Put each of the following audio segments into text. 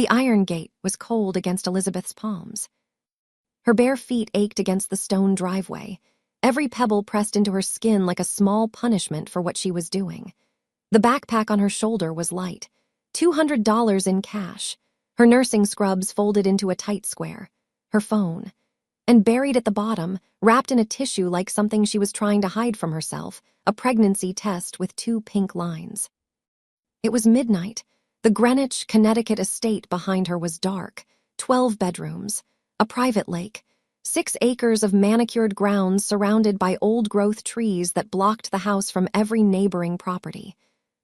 The iron gate was cold against Elizabeth's palms. Her bare feet ached against the stone driveway, every pebble pressed into her skin like a small punishment for what she was doing. The backpack on her shoulder was light, $200 in cash, her nursing scrubs folded into a tight square, her phone, and buried at the bottom, wrapped in a tissue like something she was trying to hide from herself, a pregnancy test with 2 pink lines. It was midnight. The Greenwich, Connecticut estate behind her was dark, 12 bedrooms, a private lake, 6 acres of manicured grounds surrounded by old-growth trees that blocked the house from every neighboring property.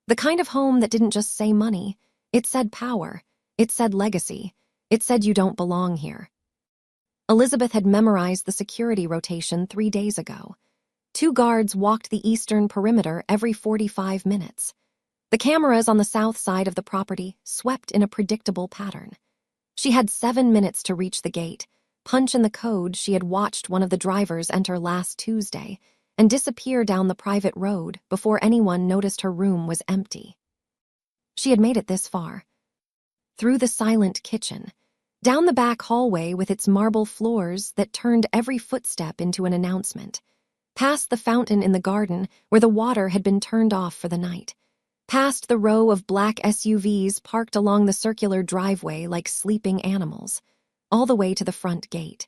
The kind of home that didn't just say money, it said power, it said legacy, it said you don't belong here. Elizabeth had memorized the security rotation 3 days ago. 2 guards walked the eastern perimeter every 45 minutes. The cameras on the south side of the property swept in a predictable pattern. She had 7 minutes to reach the gate, punch in the code she had watched one of the drivers enter last Tuesday, and disappear down the private road before anyone noticed her room was empty. She had made it this far. Through the silent kitchen, down the back hallway with its marble floors that turned every footstep into an announcement, past the fountain in the garden where the water had been turned off for the night, past the row of black SUVs parked along the circular driveway like sleeping animals, all the way to the front gate.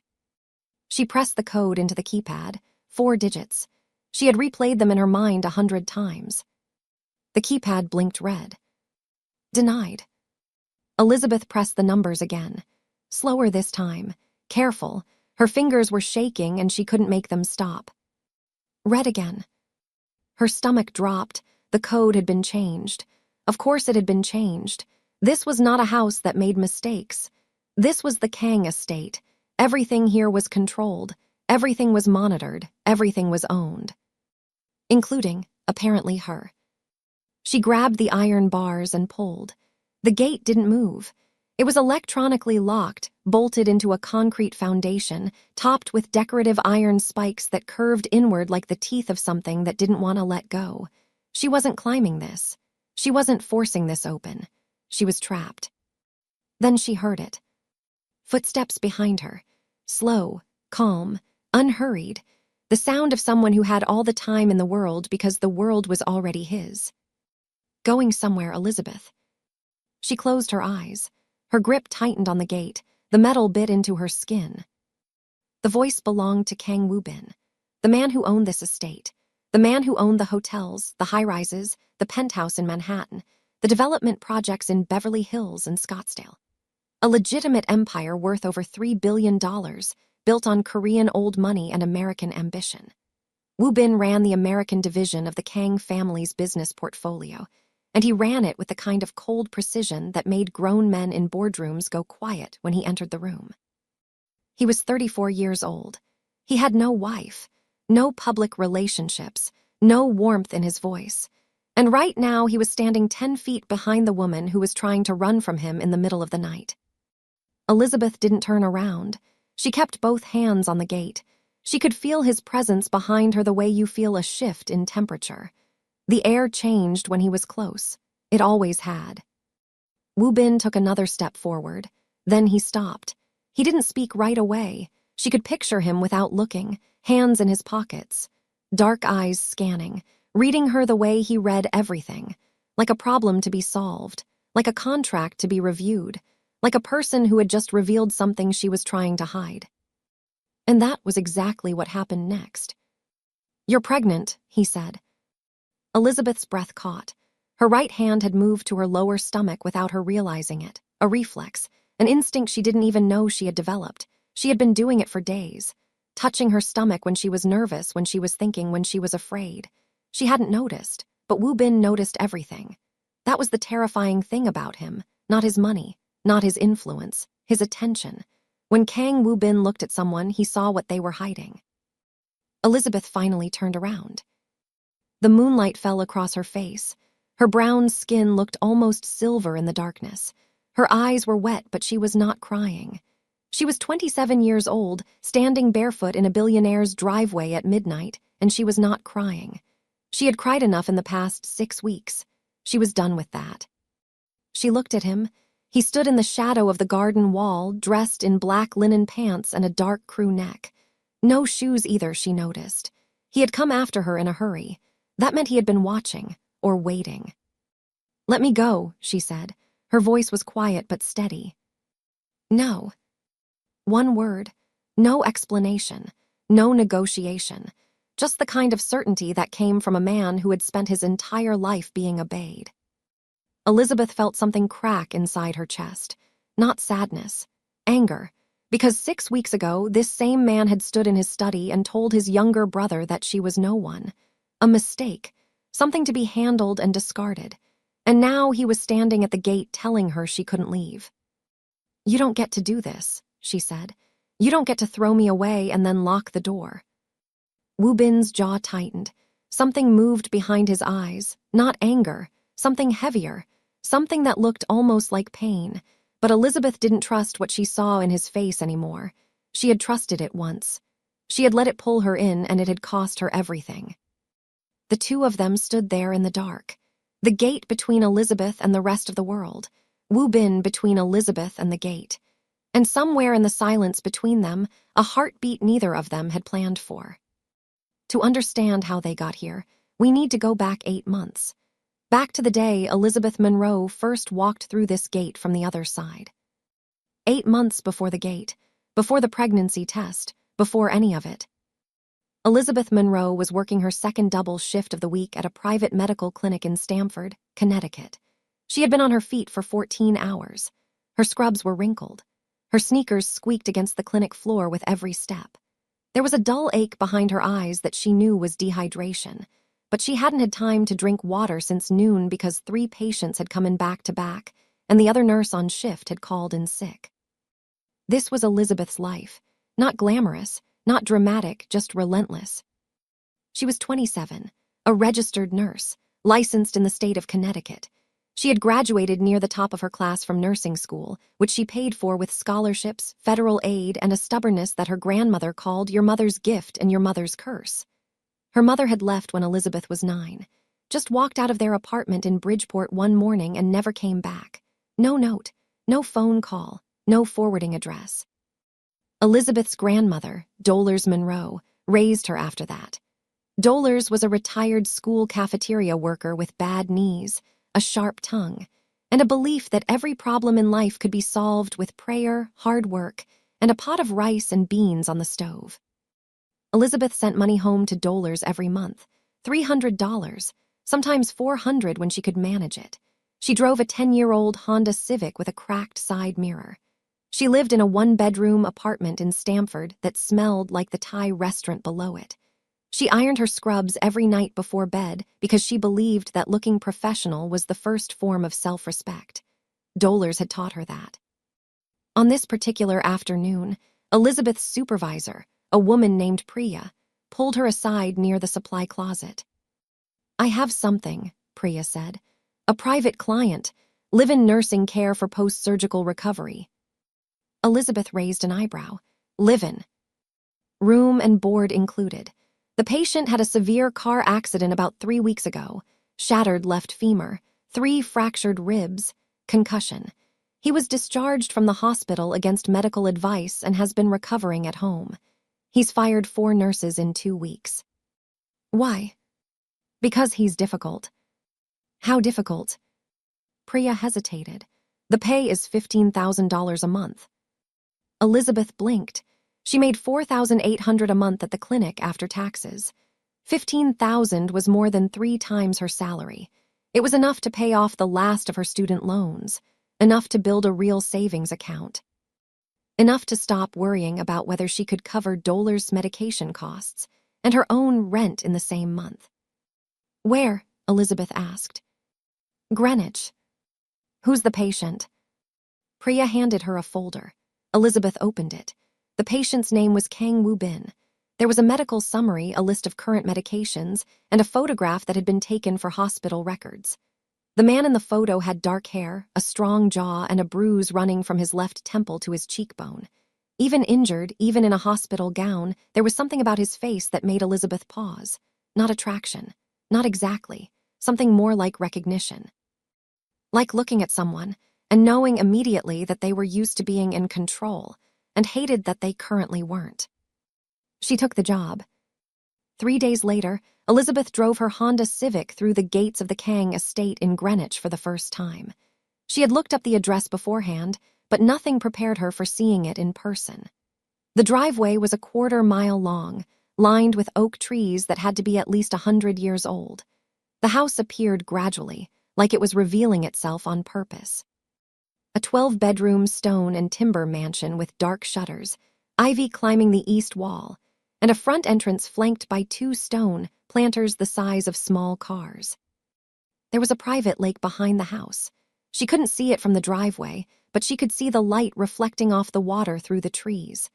She pressed the code into the keypad, 4 digits. She had replayed them in her mind 100 times. The keypad blinked red. Denied. Elizabeth pressed the numbers again. Slower this time. Careful. Her fingers were shaking and she couldn't make them stop. Red again. Her stomach dropped. The code had been changed. Of course it had been changed. This was not a house that made mistakes. This was the Kang estate. Everything here was controlled. Everything was monitored. Everything was owned. Including, apparently, her. She grabbed the iron bars and pulled. The gate didn't move. It was electronically locked, bolted into a concrete foundation, topped with decorative iron spikes that curved inward like the teeth of something that didn't want to let go. She wasn't climbing this. She wasn't forcing this open. She was trapped. Then she heard it. Footsteps behind her. Slow, calm, unhurried. The sound of someone who had all the time in the world because the world was already his. Going somewhere, Elizabeth. She closed her eyes. Her grip tightened on the gate. The metal bit into her skin. The voice belonged to Kang Woo-bin, the man who owned this estate, the man who owned the hotels, the high-rises, the penthouse in Manhattan, the development projects in Beverly Hills and Scottsdale. A legitimate empire worth over $3 billion, built on Korean old money and American ambition. Woo-bin ran the American division of the Kang family's business portfolio, and he ran it with the kind of cold precision that made grown men in boardrooms go quiet when he entered the room. He was 34 years old. He had no wife, no public relationships, no warmth in his voice. And right now he was standing 10 feet behind the woman who was trying to run from him in the middle of the night. Elizabeth didn't turn around. She kept both hands on the gate. She could feel his presence behind her the way you feel a shift in temperature. The air changed when he was close. It always had. Woo-bin took another step forward. Then he stopped. He didn't speak right away. She could picture him without looking, hands in his pockets, dark eyes scanning, reading her the way he read everything, like a problem to be solved, like a contract to be reviewed, like a person who had just revealed something she was trying to hide. And that was exactly what happened next. "You're pregnant," he said. Elizabeth's breath caught. Her right hand had moved to her lower stomach without her realizing it, a reflex, an instinct she didn't even know she had developed. She had been doing it for days, touching her stomach when she was nervous, when she was thinking, when she was afraid. She hadn't noticed, but Woo-bin noticed everything. That was the terrifying thing about him, not his money, not his influence, his attention. When Kang Woo-bin looked at someone, he saw what they were hiding. Elizabeth finally turned around. The moonlight fell across her face. Her brown skin looked almost silver in the darkness. Her eyes were wet, but she was not crying. She was 27 years old, standing barefoot in a billionaire's driveway at midnight, and she was not crying. She had cried enough in the past 6 weeks. She was done with that. She looked at him. He stood in the shadow of the garden wall, dressed in black linen pants and a dark crew neck. No shoes either, she noticed. He had come after her in a hurry. That meant he had been watching, or waiting. "Let me go," she said. Her voice was quiet but steady. "No." One word. No explanation. No negotiation. Just the kind of certainty that came from a man who had spent his entire life being obeyed. Elizabeth felt something crack inside her chest. Not sadness. Anger. Because 6 weeks ago, this same man had stood in his study and told his younger brother that she was no one. A mistake. Something to be handled and discarded. And now he was standing at the gate telling her she couldn't leave. "You don't get to do this," she said. "You don't get to throw me away and then lock the door." Wu Bin's jaw tightened. Something moved behind his eyes. Not anger. Something heavier. Something that looked almost like pain. But Elizabeth didn't trust what she saw in his face anymore. She had trusted it once. She had let it pull her in, and it had cost her everything. The two of them stood there in the dark. The gate between Elizabeth and the rest of the world. Wu Bin between Elizabeth and the gate. And somewhere in the silence between them, a heartbeat neither of them had planned for. To understand how they got here, we need to go back 8 months. Back to the day Elizabeth Monroe first walked through this gate from the other side. 8 months before the gate, before the pregnancy test, before any of it. Elizabeth Monroe was working her second double shift of the week at a private medical clinic in Stamford, Connecticut. She had been on her feet for 14 hours. Her scrubs were wrinkled. Her sneakers squeaked against the clinic floor with every step. There was a dull ache behind her eyes that she knew was dehydration, but she hadn't had time to drink water since noon because 3 patients had come in back to back, and the other nurse on shift had called in sick. This was Elizabeth's life. Not glamorous, not dramatic, just relentless. She was 27, a registered nurse, licensed in the state of Connecticut. She had graduated near the top of her class from nursing school, which she paid for with scholarships, federal aid, and a stubbornness that her grandmother called your mother's gift and your mother's curse. Her mother had left when Elizabeth was 9, just walked out of their apartment in Bridgeport one morning and never came back. No note, no phone call, no forwarding address. Elizabeth's grandmother, Dolores Monroe, raised her after that. Dolores was a retired school cafeteria worker with bad knees, a sharp tongue, and a belief that every problem in life could be solved with prayer, hard work, and a pot of rice and beans on the stove. Elizabeth sent money home to Dolores every month, $300, sometimes $400 when she could manage it. She drove a 10-year-old Honda Civic with a cracked side mirror. She lived in a 1-bedroom apartment in Stamford that smelled like the Thai restaurant below it. She ironed her scrubs every night before bed because she believed that looking professional was the first form of self-respect. Dolores had taught her that. On this particular afternoon, Elizabeth's supervisor, a woman named Priya, pulled her aside near the supply closet. "I have something," Priya said. "A private client, live-in nursing care for post-surgical recovery." Elizabeth raised an eyebrow. Live-in. Room and board included. The patient had a severe car accident about 3 weeks ago, shattered left femur, 3 fractured ribs, concussion. He was discharged from the hospital against medical advice and has been recovering at home. He's fired 4 nurses in 2 weeks. Why? Because he's difficult. How difficult? Priya hesitated. The pay is $15,000 a month. Elizabeth blinked. She made $4,800 a month at the clinic after taxes. $15,000 was more than 3 times her salary. It was enough to pay off the last of her student loans, enough to build a real savings account, enough to stop worrying about whether she could cover Dolores' medication costs and her own rent in the same month. "Where?" Elizabeth asked. "Greenwich." "Who's the patient?" Priya handed her a folder. Elizabeth opened it. The patient's name was Kang Wu Bin. There was a medical summary, a list of current medications, and a photograph that had been taken for hospital records. The man in the photo had dark hair, a strong jaw, and a bruise running from his left temple to his cheekbone. Even injured, even in a hospital gown, there was something about his face that made Elizabeth pause. Not attraction. Not exactly. Something more like recognition. Like looking at someone, and knowing immediately that they were used to being in control and hated that they currently weren't. She took the job. 3 days later, Elizabeth drove her Honda Civic through the gates of the Kang estate in Greenwich for the first time. She had looked up the address beforehand, but nothing prepared her for seeing it in person. The driveway was a 1/4 mile long, lined with oak trees that had to be at least 100 years old. The house appeared gradually, like it was revealing itself on purpose. A 12-bedroom stone and timber mansion with dark shutters, ivy climbing the east wall, and a front entrance flanked by 2 stone planters the size of small cars. There was a private lake behind the house. She couldn't see it from the driveway, but she could see the light reflecting off the water through the trees.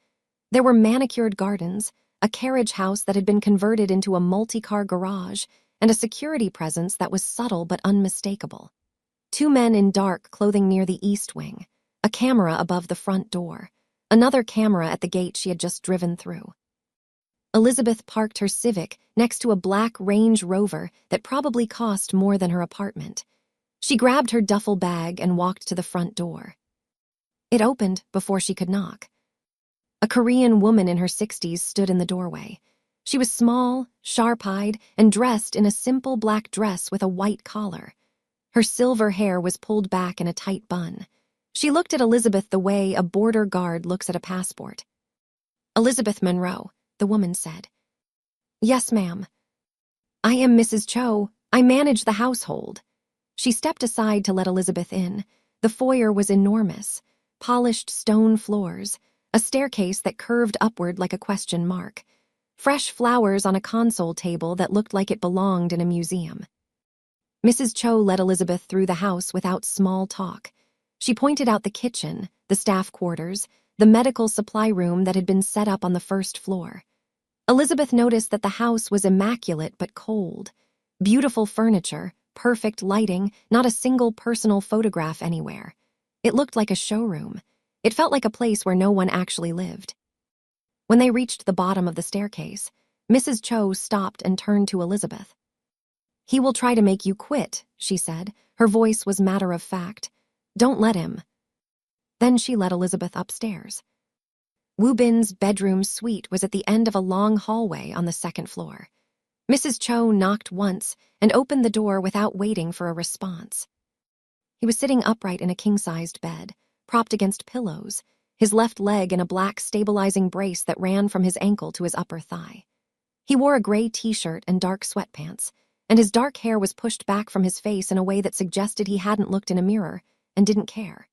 There were manicured gardens, a carriage house that had been converted into a multi-car garage, and a security presence that was subtle but unmistakable. 2 men in dark clothing near the east wing, a camera above the front door, another camera at the gate she had just driven through. Elizabeth parked her Civic next to a black Range Rover that probably cost more than her apartment. She grabbed her duffel bag and walked to the front door. It opened before she could knock. A Korean woman in her 60s stood in the doorway. She was small, sharp-eyed, and dressed in a simple black dress with a white collar. Her silver hair was pulled back in a tight bun. She looked at Elizabeth the way a border guard looks at a passport. "Elizabeth Monroe," the woman said. "Yes, ma'am." "I am Mrs. Cho. I manage the household." She stepped aside to let Elizabeth in. The foyer was enormous. Polished stone floors, a staircase that curved upward like a question mark, fresh flowers on a console table that looked like it belonged in a museum. Mrs. Cho led Elizabeth through the house without small talk. She pointed out the kitchen, the staff quarters, the medical supply room that had been set up on the first floor. Elizabeth noticed that the house was immaculate but cold. Beautiful furniture, perfect lighting, not a single personal photograph anywhere. It looked like a showroom. It felt like a place where no one actually lived. When they reached the bottom of the staircase, Mrs. Cho stopped and turned to Elizabeth. "He will try to make you quit," she said. Her voice was matter-of-fact. "Don't let him." Then she led Elizabeth upstairs. Woo Bin's bedroom suite was at the end of a long hallway on the second floor. Mrs. Cho knocked once and opened the door without waiting for a response. He was sitting upright in a king-sized bed, propped against pillows, his left leg in a black stabilizing brace that ran from his ankle to his upper thigh. He wore a gray t-shirt and dark sweatpants, and his dark hair was pushed back from his face in a way that suggested he hadn't looked in a mirror and didn't care.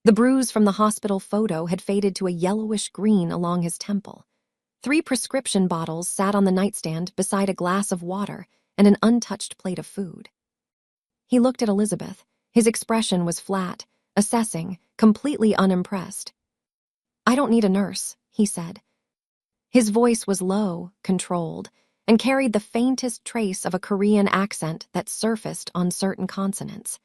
The bruise from the hospital photo had faded to a yellowish green along his temple. 3 prescription bottles sat on the nightstand beside a glass of water and an untouched plate of food. He looked at Elizabeth. His expression was flat, assessing, completely unimpressed. "I don't need a nurse," he said. His voice was low, controlled, and carried the faintest trace of a Korean accent that surfaced on certain consonants.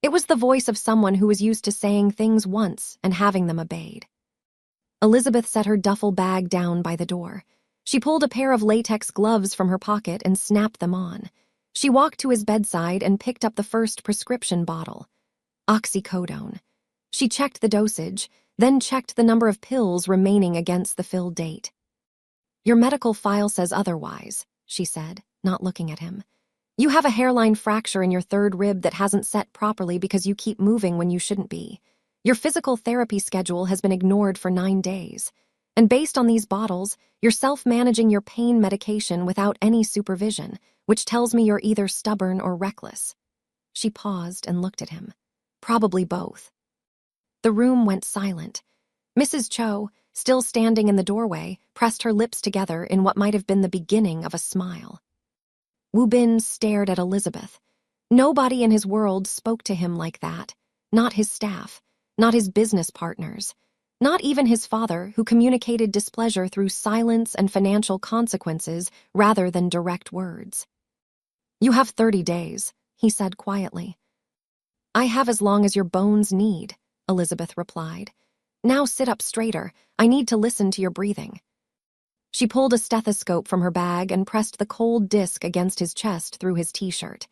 It was the voice of someone who was used to saying things once and having them obeyed. Elizabeth set her duffel bag down by the door. She pulled a pair of latex gloves from her pocket and snapped them on. She walked to his bedside and picked up the first prescription bottle. Oxycodone. She checked the dosage, then checked the number of pills remaining against the fill date. "Your medical file says otherwise," she said, not looking at him. "You have a hairline fracture in your 3rd rib that hasn't set properly because you keep moving when you shouldn't be. Your physical therapy schedule has been ignored for 9 days. And based on these bottles, you're self-managing your pain medication without any supervision, which tells me you're either stubborn or reckless." She paused and looked at him. "Probably both." The room went silent. Mrs. Cho, still standing in the doorway, pressed her lips together in what might have been the beginning of a smile. Woo Bin stared at Elizabeth. Nobody in his world spoke to him like that. Not his staff, not his business partners, not even his father, who communicated displeasure through silence and financial consequences rather than direct words. "You have 30 days, he said quietly. "I have as long as your bones need," Elizabeth replied. "Now sit up straighter. I need to listen to your breathing." She pulled a stethoscope from her bag and pressed the cold disc against his chest through his t-shirt.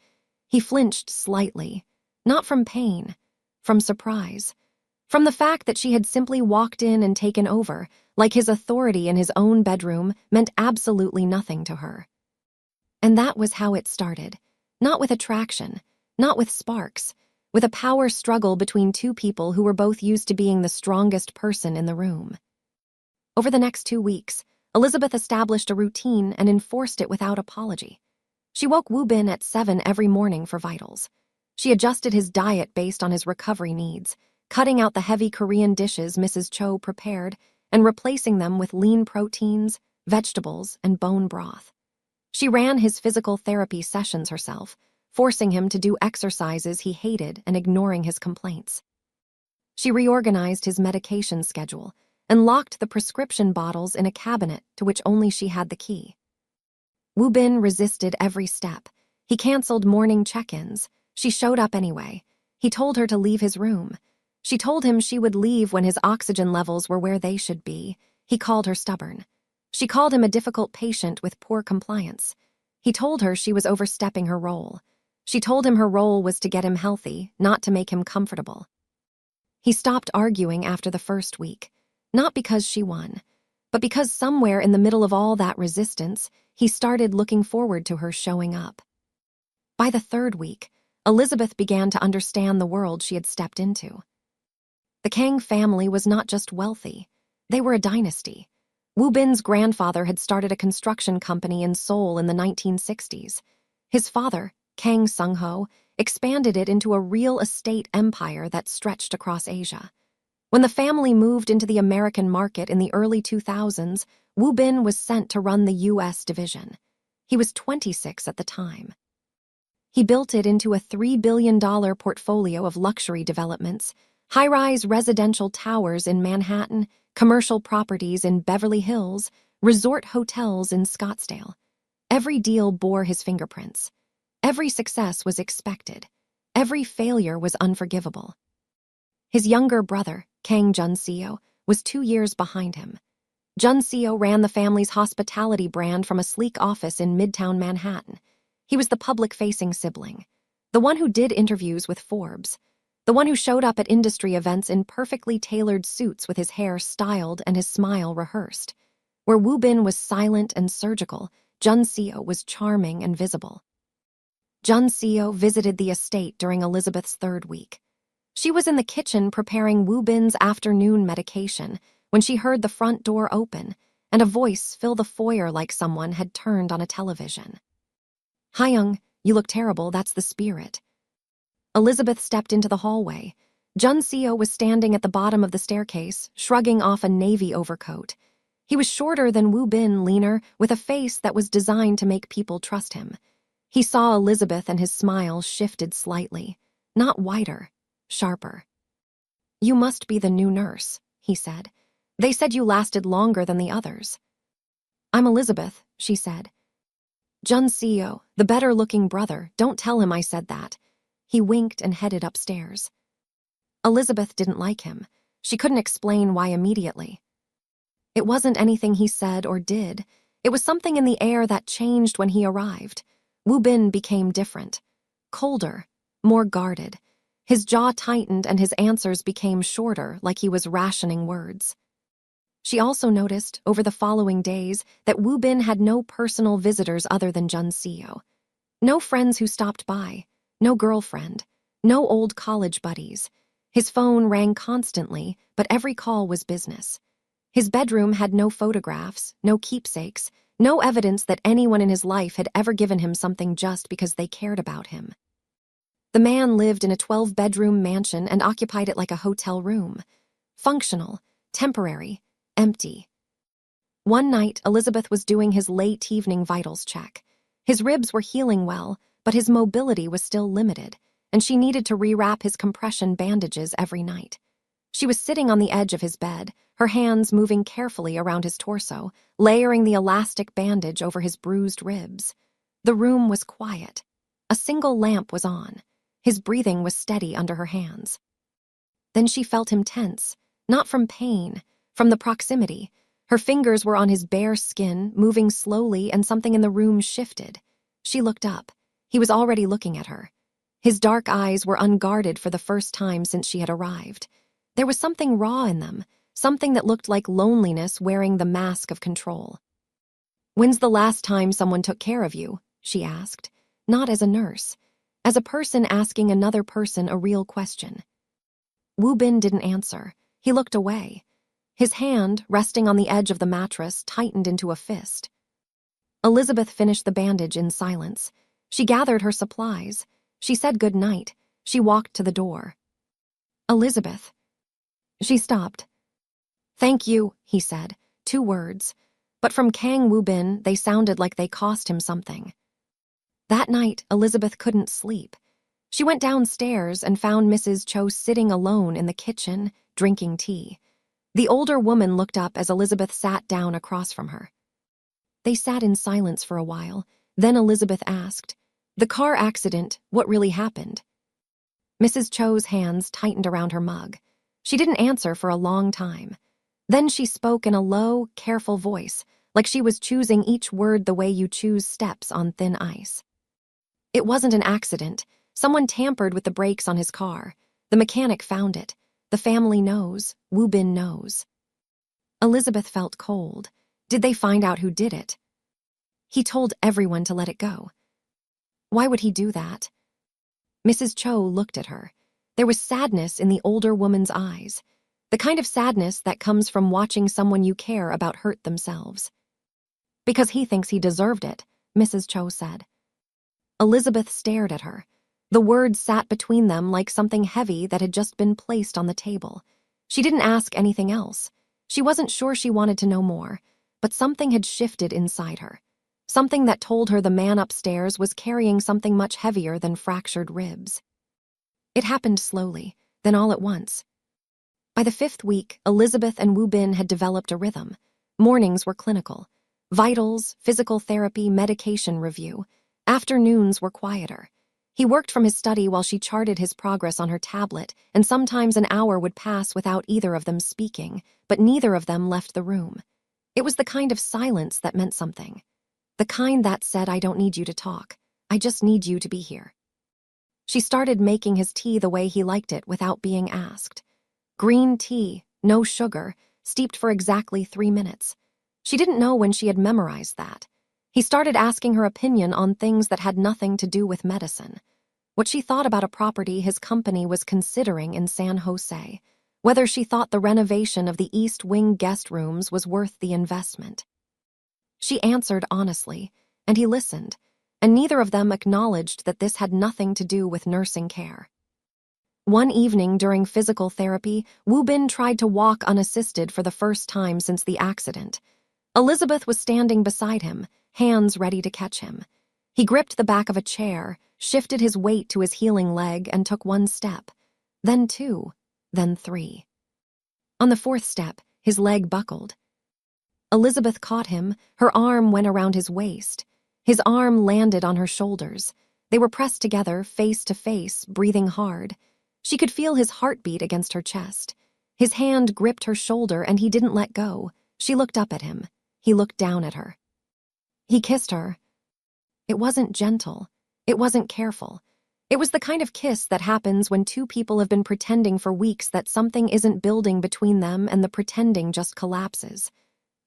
He flinched slightly, not from pain, from surprise, from the fact that she had simply walked in and taken over, like his authority in his own bedroom meant absolutely nothing to her. And that was how it started, not with attraction, not with sparks, with a power struggle between two people who were both used to being the strongest person in the room. Over the next 2 weeks, Elizabeth established a routine and enforced it without apology. She woke Woo Bin at 7 every morning for vitals. She adjusted his diet based on his recovery needs, cutting out the heavy Korean dishes Mrs. Cho prepared and replacing them with lean proteins, vegetables, and bone broth. She ran his physical therapy sessions herself, forcing him to do exercises he hated and ignoring his complaints. She reorganized his medication schedule and locked the prescription bottles in a cabinet to which only she had the key. Woo Bin resisted every step. He canceled morning check-ins. She showed up anyway. He told her to leave his room. She told him she would leave when his oxygen levels were where they should be. He called her stubborn. She called him a difficult patient with poor compliance. He told her she was overstepping her role. She told him her role was to get him healthy, not to make him comfortable. He stopped arguing after the first week, not because she won, but because somewhere in the middle of all that resistance, he started looking forward to her showing up. By the 3rd week, Elizabeth began to understand the world she had stepped into. The Kang family was not just wealthy, they were a dynasty. Woo Bin's grandfather had started a construction company in Seoul in the 1960s. His father, Kang Sung-ho, expanded it into a real estate empire that stretched across Asia. When the family moved into the American market in the early 2000s, Woo Bin was sent to run the U.S. division. He was 26 at the time. He built it into a $3 billion portfolio of luxury developments, high-rise residential towers in Manhattan, commercial properties in Beverly Hills, resort hotels in Scottsdale. Every deal bore his fingerprints. Every success was expected. Every failure was unforgivable. His younger brother, Kang Jun-seo, was 2 years behind him. Jun-seo ran the family's hospitality brand from a sleek office in Midtown Manhattan. He was the public-facing sibling, the one who did interviews with Forbes, the one who showed up at industry events in perfectly tailored suits with his hair styled and his smile rehearsed. Where Woo Bin was silent and surgical, Jun-seo was charming and visible. Jun-seo visited the estate during Elizabeth's 3rd week. She was in the kitchen preparing Woo Bin's afternoon medication when she heard the front door open and a voice fill the foyer like someone had turned on a television. "Hyung, you look terrible, that's the spirit." Elizabeth stepped into the hallway. Jun-seo was standing at the bottom of the staircase, shrugging off a navy overcoat. He was shorter than Woo Bin, leaner, with a face that was designed to make people trust him. He saw Elizabeth and his smile shifted slightly, not wider, sharper. "You must be the new nurse," he said. "They said you lasted longer than the others." "I'm Elizabeth," she said. "Jun-seo, the better-looking brother, don't tell him I said that." He winked and headed upstairs. Elizabeth didn't like him. She couldn't explain why immediately. It wasn't anything he said or did. It was something in the air that changed when he arrived. Woo Bin became different, colder, more guarded. His jaw tightened and his answers became shorter, like he was rationing words. She also noticed, over the following days, that Woo Bin had no personal visitors other than Jun-seo. No friends who stopped by, no girlfriend, no old college buddies. His phone rang constantly, but every call was business. His bedroom had no photographs, no keepsakes, no evidence that anyone in his life had ever given him something just because they cared about him. The man lived in a 12-bedroom mansion and occupied it like a hotel room. Functional, temporary, empty. One night, Elizabeth was doing his late evening vitals check. His ribs were healing well, but his mobility was still limited, and she needed to rewrap his compression bandages every night. She was sitting on the edge of his bed, her hands moving carefully around his torso, layering the elastic bandage over his bruised ribs. The room was quiet. A single lamp was on. His breathing was steady under her hands. Then she felt him tense, not from pain, from the proximity. Her fingers were on his bare skin, moving slowly, and something in the room shifted. She looked up. He was already looking at her. His dark eyes were unguarded for the first time since she had arrived. There was something raw in them, something that looked like loneliness wearing the mask of control. "When's the last time someone took care of you?" she asked, not as a nurse, as a person asking another person a real question. Woo Bin didn't answer. He looked away. His hand, resting on the edge of the mattress, tightened into a fist. Elizabeth finished the bandage in silence. She gathered her supplies. She said good night. She walked to the door. "Elizabeth." She stopped. "Thank you," he said, 2 words. But from Kang Woo Bin, they sounded like they cost him something. That night, Elizabeth couldn't sleep. She went downstairs and found Mrs. Cho sitting alone in the kitchen, drinking tea. The older woman looked up as Elizabeth sat down across from her. They sat in silence for a while. Then Elizabeth asked, "The car accident, what really happened?" Mrs. Cho's hands tightened around her mug. She didn't answer for a long time. Then she spoke in a low, careful voice, like she was choosing each word the way you choose steps on thin ice. "It wasn't an accident. Someone tampered with the brakes on his car. The mechanic found it. The family knows. Woo Bin knows." Elizabeth felt cold. Did they find out who did it? "He told everyone to let it go." "Why would he do that?" Mrs. Cho looked at her. There was sadness in the older woman's eyes, the kind of sadness that comes from watching someone you care about hurt themselves. "Because he thinks he deserved it," Mrs. Cho said. Elizabeth stared at her. The words sat between them like something heavy that had just been placed on the table. She didn't ask anything else. She wasn't sure she wanted to know more, but something had shifted inside her. Something that told her the man upstairs was carrying something much heavier than fractured ribs. It happened slowly, then all at once. By the 5th week, Elizabeth and Woo Bin had developed a rhythm. Mornings were clinical. Vitals, physical therapy, medication review. Afternoons were quieter. He worked from his study while she charted his progress on her tablet, and sometimes an hour would pass without either of them speaking, but neither of them left the room. It was the kind of silence that meant something. The kind that said, "I don't need you to talk. I just need you to be here." She started making his tea the way he liked it without being asked. Green tea, no sugar, steeped for exactly 3 minutes. She didn't know when she had memorized that. He started asking her opinion on things that had nothing to do with medicine. What she thought about a property his company was considering in San Jose. Whether she thought the renovation of the East Wing guest rooms was worth the investment. She answered honestly, and he listened, and neither of them acknowledged that this had nothing to do with nursing care. One evening during physical therapy, Woo Bin tried to walk unassisted for the first time since the accident. Elizabeth was standing beside him, hands ready to catch him. He gripped the back of a chair, shifted his weight to his healing leg, and took 1 step, then 2, then 3. On the 4th step, his leg buckled. Elizabeth caught him, her arm went around his waist. His arm landed on her shoulders. They were pressed together, face to face, breathing hard. She could feel his heartbeat against her chest. His hand gripped her shoulder and he didn't let go. She looked up at him. He looked down at her. He kissed her. It wasn't gentle. It wasn't careful. It was the kind of kiss that happens when 2 people have been pretending for weeks that something isn't building between them and the pretending just collapses.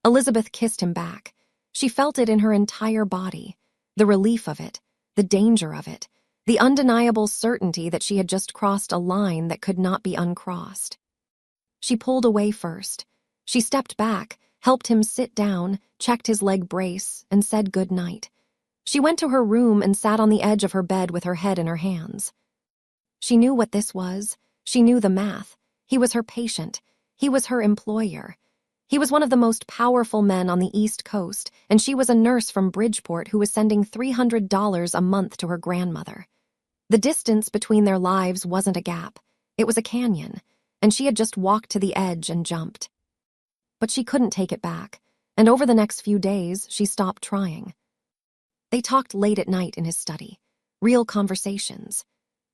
Elizabeth kissed him back. She felt it in her entire body. The relief of it, the danger of it, the undeniable certainty that she had just crossed a line that could not be uncrossed. She pulled away first. She stepped back, helped him sit down, checked his leg brace, and said good night. She went to her room and sat on the edge of her bed with her head in her hands. She knew what this was. She knew the math. He was her patient. He was her employer. He was one of the most powerful men on the East Coast, and she was a nurse from Bridgeport who was sending $300 a month to her grandmother. The distance between their lives wasn't a gap. It was a canyon, and she had just walked to the edge and jumped. But she couldn't take it back, and over the next few days, she stopped trying. They talked late at night in his study. Real conversations.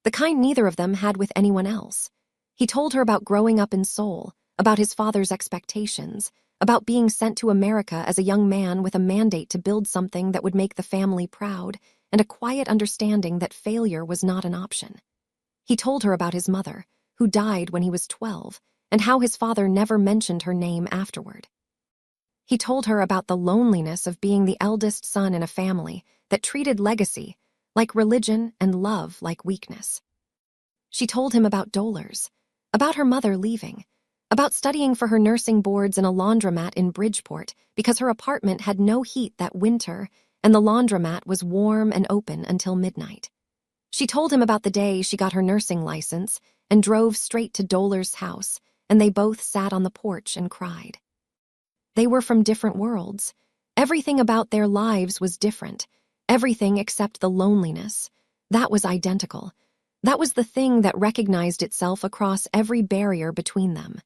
The kind neither of them had with anyone else. He told her about growing up in Seoul, about his father's expectations, about being sent to America as a young man with a mandate to build something that would make the family proud, and a quiet understanding that failure was not an option. He told her about his mother, who died when he was 12, and how his father never mentioned her name afterward. He told her about the loneliness of being the eldest son in a family that treated legacy like religion and love like weakness. She told him about dolars, about her mother leaving, about studying for her nursing boards in a laundromat in Bridgeport because her apartment had no heat that winter and the laundromat was warm and open until midnight. She told him about the day she got her nursing license and drove straight to Dolar's house, and they both sat on the porch and cried. They were from different worlds. Everything about their lives was different. Everything except the loneliness. That was identical. That was the thing that recognized itself across every barrier between them.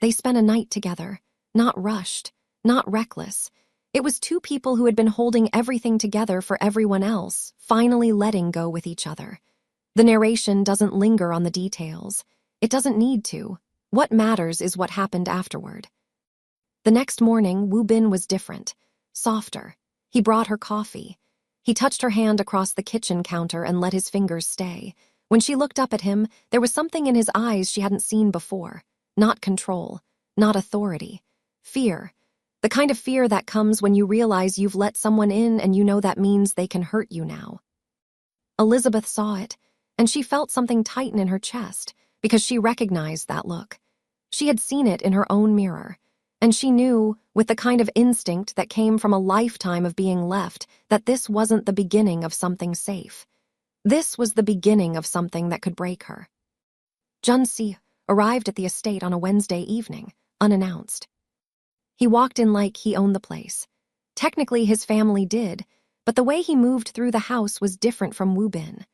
They spent a night together, not rushed, not reckless. It was two people who had been holding everything together for everyone else, finally letting go with each other. The narration doesn't linger on the details. It doesn't need to. What matters is what happened afterward. The next morning, Woo Bin was different, softer. He brought her coffee. He touched her hand across the kitchen counter and let his fingers stay. When she looked up at him, there was something in his eyes she hadn't seen before. Not control, not authority. Fear. The kind of fear that comes when you realize you've let someone in and you know that means they can hurt you now. Elizabeth saw it, and she felt something tighten in her chest because she recognized that look. She had seen it in her own mirror, and she knew, with the kind of instinct that came from a lifetime of being left, that this wasn't the beginning of something safe. This was the beginning of something that could break her. Junsi arrived at the estate on a Wednesday evening, unannounced. He walked in like he owned the place. Technically, his family did, but the way he moved through the house was different from Woo Bin.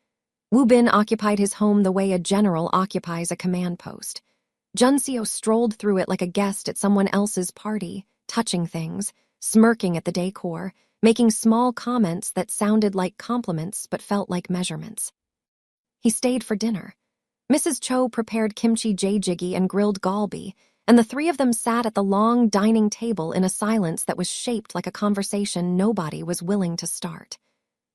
Woo Bin occupied his home the way a general occupies a command post. Junseo strolled through it like a guest at someone else's party, touching things, smirking at the decor, making small comments that sounded like compliments but felt like measurements. He stayed for dinner. Mrs. Cho prepared kimchi jjigae and grilled galbi, and the three of them sat at the long dining table in a silence that was shaped like a conversation nobody was willing to start.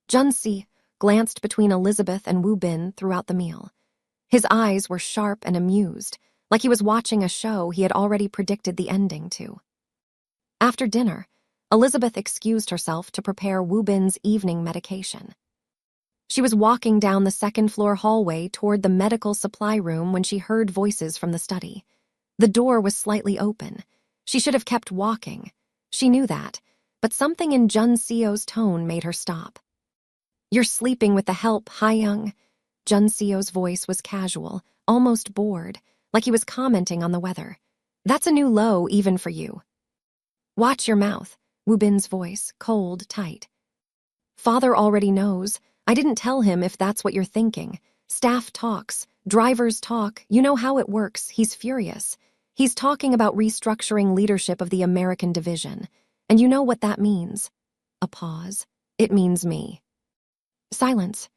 Junsi glanced between Elizabeth and Woo Bin throughout the meal. His eyes were sharp and amused, like he was watching a show he had already predicted the ending to. After dinner, Elizabeth excused herself to prepare Woo Bin's evening medication. She was walking down the second-floor hallway toward the medical supply room when she heard voices from the study. The door was slightly open. She should have kept walking. She knew that, but something in Junseo's tone made her stop. "You're sleeping with the help, Hayoung." Junseo's voice was casual, almost bored, like he was commenting on the weather. "That's a new low even for you." "Watch your mouth," Woo Bin's voice, cold, tight. "Father already knows. I didn't tell him if that's what you're thinking. Staff talks, drivers talk, you know how it works. He's furious. He's talking about restructuring leadership of the American division. And you know what that means." A pause. "It means me." Silence.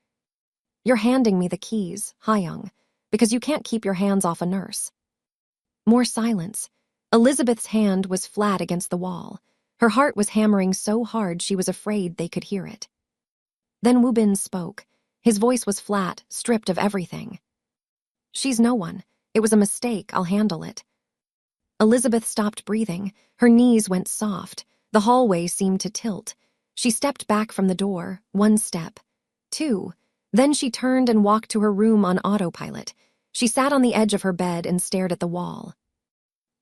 "You're handing me the keys, Hayoung, because you can't keep your hands off a nurse." More silence. Elizabeth's hand was flat against the wall. Her heart was hammering so hard she was afraid they could hear it. Then Woo Bin spoke. His voice was flat, stripped of everything. "She's no one. It was a mistake. I'll handle it." Elizabeth stopped breathing. Her knees went soft. The hallway seemed to tilt. She stepped back from the door, 1 step, 2. Then she turned and walked to her room on autopilot. She sat on the edge of her bed and stared at the wall.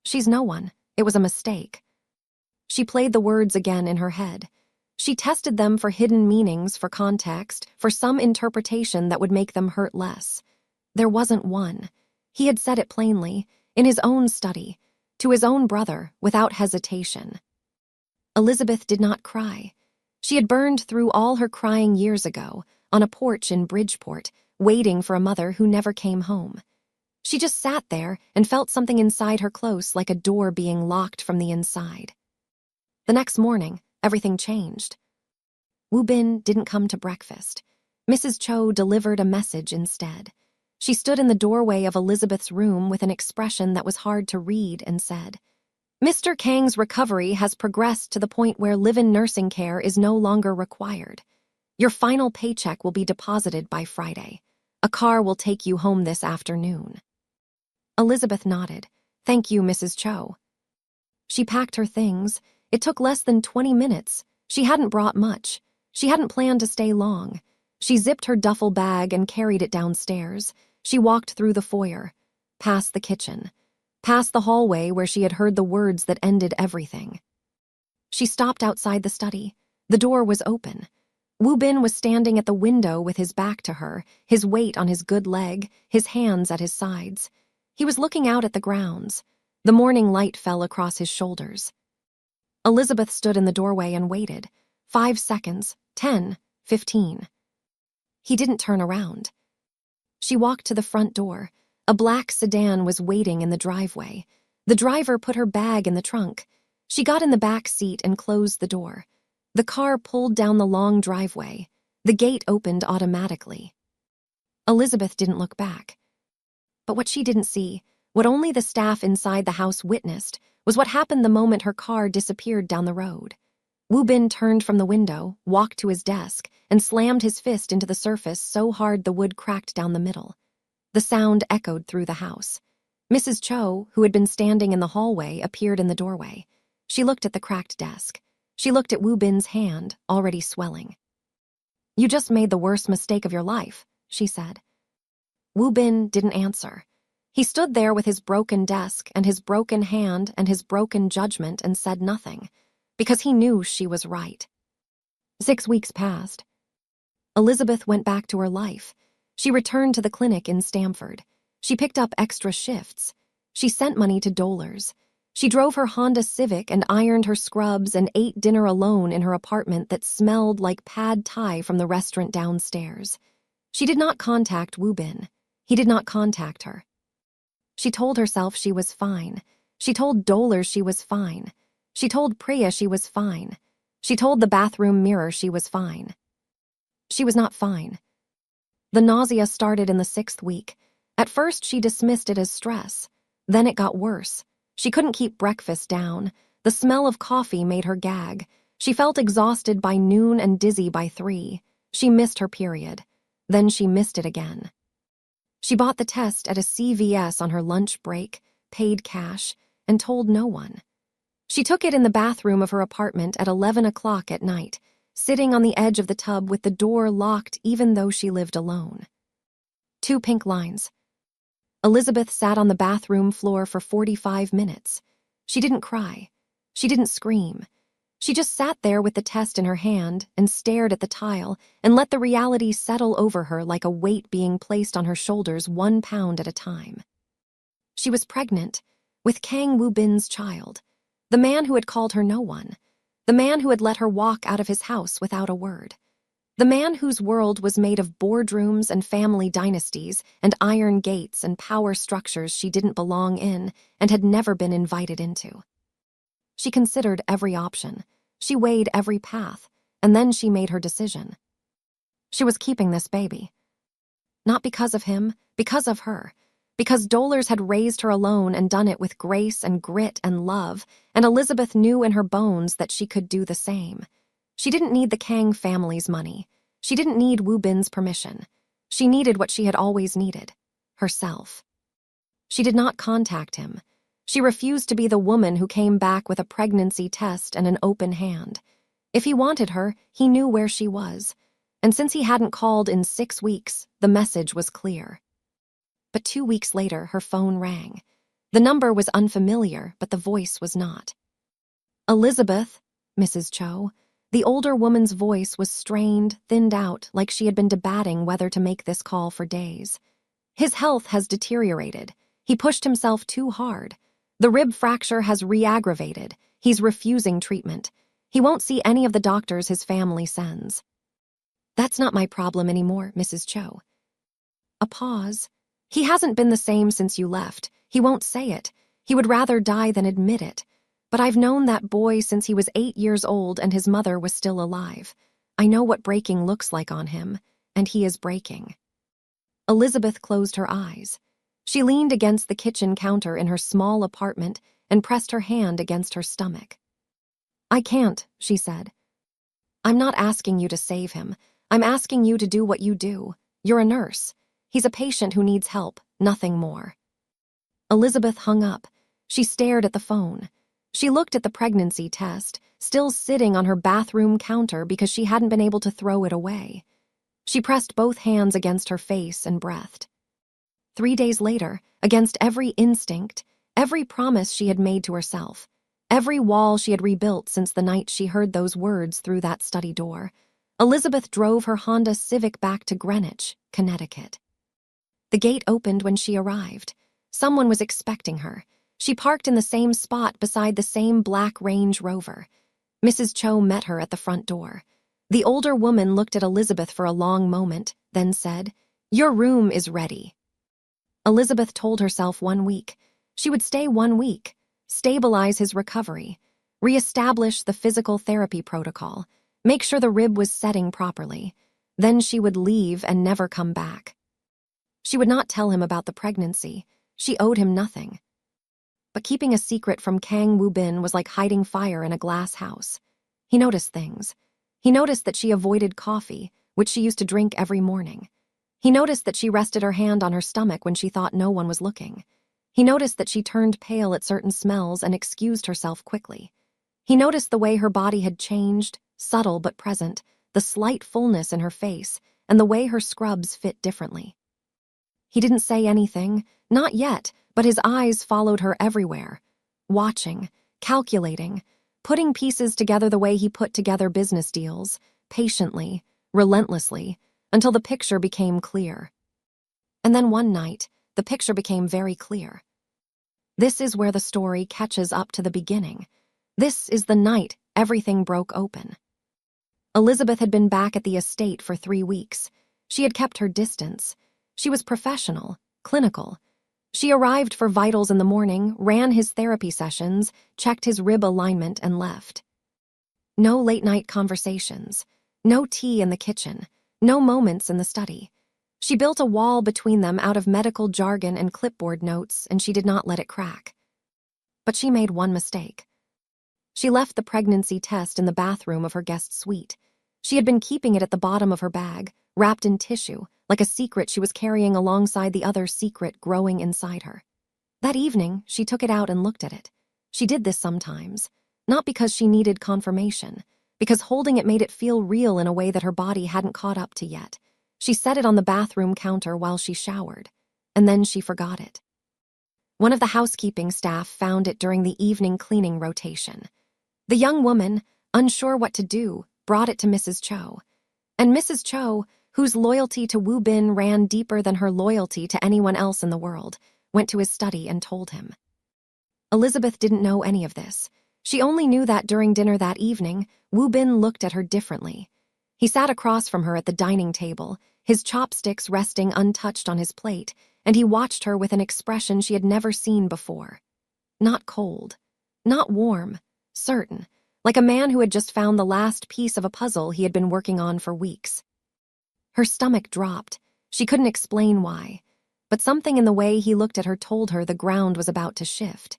"She's no one. It was a mistake." She played the words again in her head. She tested them for hidden meanings, for context, for some interpretation that would make them hurt less. There wasn't one. He had said it plainly, in his own study, to his own brother, without hesitation. Elizabeth did not cry. She had burned through all her crying years ago, on a porch in Bridgeport, waiting for a mother who never came home. She just sat there and felt something inside her close, like a door being locked from the inside. The next morning, everything changed. Woo Bin didn't come to breakfast. Mrs. Cho delivered a message instead. She stood in the doorway of Elizabeth's room with an expression that was hard to read and said, "Mr. Kang's recovery has progressed to the point where live-in nursing care is no longer required." Your final paycheck will be deposited by Friday. A car will take you home this afternoon." Elizabeth nodded. "Thank you, Mrs. Cho." She packed her things. It took less than 20 minutes. She hadn't brought much. She hadn't planned to stay long. She zipped her duffel bag and carried it downstairs. She walked through the foyer, past the kitchen, past the hallway where she had heard the words that ended everything. She stopped outside the study. The door was open. Woo Bin was standing at the window with his back to her, his weight on his good leg, his hands at his sides. He was looking out at the grounds. The morning light fell across his shoulders. Elizabeth stood in the doorway and waited. 5 seconds, 10, 15. He didn't turn around. She walked to the front door. A black sedan was waiting in the driveway. The driver put her bag in the trunk. She got in the back seat and closed the door. The car pulled down the long driveway. The gate opened automatically. Elizabeth didn't look back. But what she didn't see, what only the staff inside the house witnessed, was what happened the moment her car disappeared down the road. Woo Bin turned from the window, walked to his desk, and slammed his fist into the surface so hard the wood cracked down the middle. The sound echoed through the house. Mrs. Cho, who had been standing in the hallway, appeared in the doorway. She looked at the cracked desk. She looked at Woo Bin's hand, already swelling. "You just made the worst mistake of your life," she said. Woo Bin didn't answer. He stood there with his broken desk and his broken hand and his broken judgment and said nothing, because he knew she was right. 6 weeks passed. Elizabeth went back to her life. She returned to the clinic in Stamford. She picked up extra shifts. She sent money to dolers. She drove her Honda Civic and ironed her scrubs and ate dinner alone in her apartment that smelled like pad thai from the restaurant downstairs. She did not contact Woo Bin. He did not contact her. She told herself she was fine. She told dolers she was fine. She told Priya she was fine. She told the bathroom mirror she was fine. She was not fine. The nausea started in the 6th week. At first, she dismissed it as stress. Then it got worse. She couldn't keep breakfast down. The smell of coffee made her gag. She felt exhausted by noon and dizzy by 3. She missed her period. Then she missed it again. She bought the test at a CVS on her lunch break, paid cash, and told no one. She took it in the bathroom of her apartment at 11 o'clock at night, sitting on the edge of the tub with the door locked even though she lived alone. 2 pink lines. Elizabeth sat on the bathroom floor for 45 minutes. She didn't cry. She didn't scream. She just sat there with the test in her hand and stared at the tile and let the reality settle over her like a weight being placed on her shoulders 1 pound at a time. She was pregnant with Kang Woo Bin's child, the man who had called her no one, the man who had let her walk out of his house without a word, the man whose world was made of boardrooms and family dynasties and iron gates and power structures she didn't belong in and had never been invited into. She considered every option. She weighed every path, and then she made her decision. She was keeping this baby. Not because of him, because of her. Because dolers had raised her alone and done it with grace and grit and love, and Elizabeth knew in her bones that she could do the same. She didn't need the Kang family's money. She didn't need Woo Bin's permission. She needed what she had always needed, herself. She did not contact him. She refused to be the woman who came back with a pregnancy test and an open hand. If he wanted her, he knew where she was. And since he hadn't called in 6 weeks, the message was clear. But 2 weeks later, her phone rang. The number was unfamiliar, but the voice was not. "Elizabeth," Mrs. Cho. The older woman's voice was strained, thinned out, like she had been debating whether to make this call for days. "His health has deteriorated. He pushed himself too hard. The rib fracture has re-aggravated. He's refusing treatment. He won't see any of the doctors his family sends." "That's not my problem anymore, Mrs. Cho." A pause. "He hasn't been the same since you left. He won't say it. He would rather die than admit it. But I've known that boy since he was 8 years old and his mother was still alive. I know what breaking looks like on him, and he is breaking." Elizabeth closed her eyes. She leaned against the kitchen counter in her small apartment and pressed her hand against her stomach. "I can't," she said. "I'm not asking you to save him. I'm asking you to do what you do. You're a nurse. He's a patient who needs help, nothing more." Elizabeth hung up. She stared at the phone. She looked at the pregnancy test, still sitting on her bathroom counter because she hadn't been able to throw it away. She pressed both hands against her face and breathed. 3 days later, against every instinct, every promise she had made to herself, every wall she had rebuilt since the night she heard those words through that study door, Elizabeth drove her Honda Civic back to Greenwich, Connecticut. The gate opened when she arrived. Someone was expecting her. She parked in the same spot beside the same black Range Rover. Mrs. Cho met her at the front door. The older woman looked at Elizabeth for a long moment, then said, "Your room is ready." Elizabeth told herself 1 week. She would stay 1 week, stabilize his recovery, reestablish the physical therapy protocol, make sure the rib was setting properly. Then she would leave and never come back. She would not tell him about the pregnancy. She owed him nothing. But keeping a secret from Kang Woo-bin was like hiding fire in a glass house. He noticed things. He noticed that she avoided coffee, which she used to drink every morning. He noticed that she rested her hand on her stomach when she thought no one was looking. He noticed that she turned pale at certain smells and excused herself quickly. He noticed the way her body had changed, subtle but present, the slight fullness in her face, and the way her scrubs fit differently. He didn't say anything, not yet, but his eyes followed her everywhere, watching, calculating, putting pieces together the way he put together business deals, patiently, relentlessly, until the picture became clear. And then one night, the picture became very clear. This is where the story catches up to the beginning. This is the night everything broke open. Elizabeth had been back at the estate for 3 weeks. She had kept her distance. She was professional, clinical. She arrived for vitals in the morning, ran his therapy sessions, checked his rib alignment, and left. No late-night conversations. No tea in the kitchen. No moments in the study. She built a wall between them out of medical jargon and clipboard notes, and she did not let it crack. But she made one mistake. She left the pregnancy test in the bathroom of her guest suite. She had been keeping it at the bottom of her bag, wrapped in tissue, like a secret she was carrying alongside the other secret growing inside her. That evening, she took it out and looked at it. She did this sometimes, not because she needed confirmation, because holding it made it feel real in a way that her body hadn't caught up to yet. She set it on the bathroom counter while she showered, and then she forgot it. One of the housekeeping staff found it during the evening cleaning rotation. The young woman, unsure what to do, brought it to Mrs. Cho. And Mrs. Cho, whose loyalty to Woo Bin ran deeper than her loyalty to anyone else in the world, went to his study and told him. Elizabeth didn't know any of this. She only knew that during dinner that evening, Woo Bin looked at her differently. He sat across from her at the dining table, his chopsticks resting untouched on his plate, and he watched her with an expression she had never seen before. Not cold, not warm, certain, like a man who had just found the last piece of a puzzle he had been working on for weeks. Her stomach dropped. She couldn't explain why, but something in the way he looked at her told her the ground was about to shift.